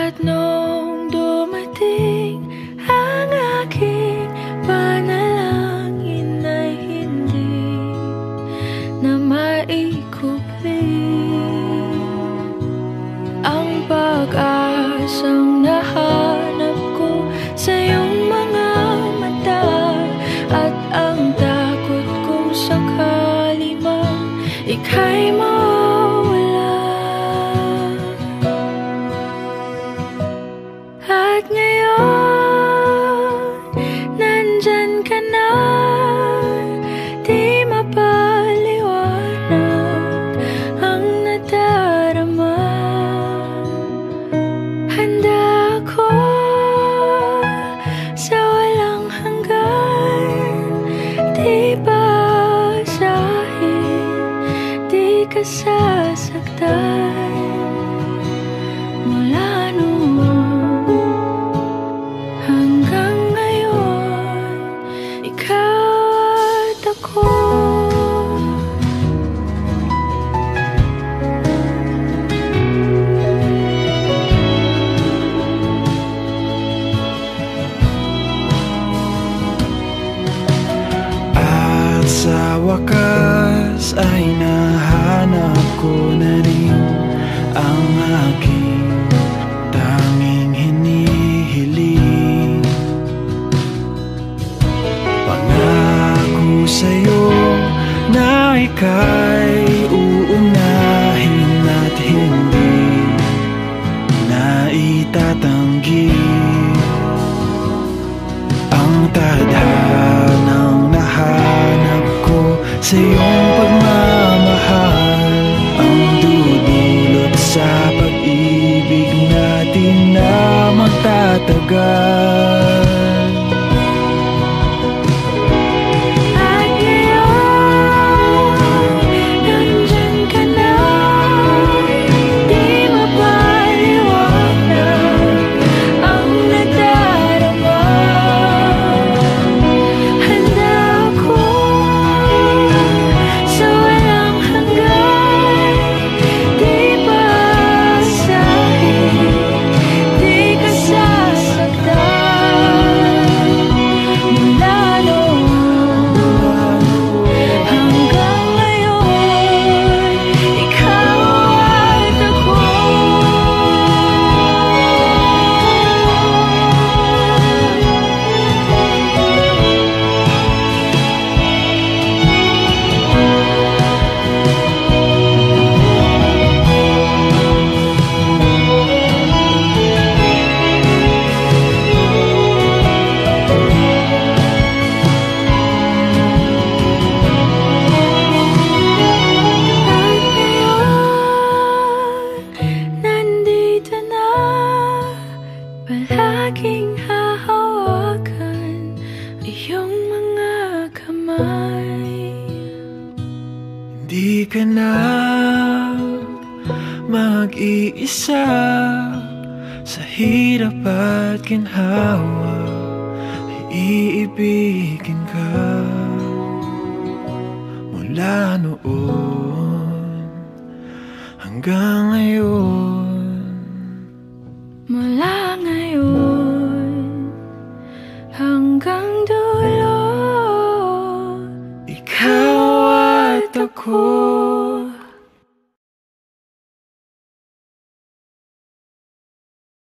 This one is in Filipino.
At nung dumating ang aking panalangin ay hindi na maikupli ang pag-asang nahanap ko sa iyong mga mata, at ang takot kong sakali mang ika'y mawala. At ngayon, nandyan ka na, di mapaliwanag ang nadarama. Handa ako sa walang hanggan, di basahin, di ka sasaktan. Mula noon hanggang ngayon, ikaw at ako. At sa wakas ay nahanap ko na rin ang aking tanging hinihiling. Pangako sa'yo na ika'y uunahin at hindi na itatanggi ang tadhanang nahanap ko sa iyong pagmamahal, ang dudulot sa pag-ibig natin na magtatagal. At ngayon, nandyan ka na, di mapaliwanag ang nadarama. Handa ako sa walang hanggan, di basahin, di ka sasaktan. Mula noon hanggang ngayon, ikaw at ako. At ngayon, nandito na, palaging hahawakan iyong mga kamay. Hindi ka na mag-iisa sa hirap at ginhawa, ay iibigin ka. Mula noon hanggang ngayon, Mula ngayon hanggang dulo, ikaw at ako.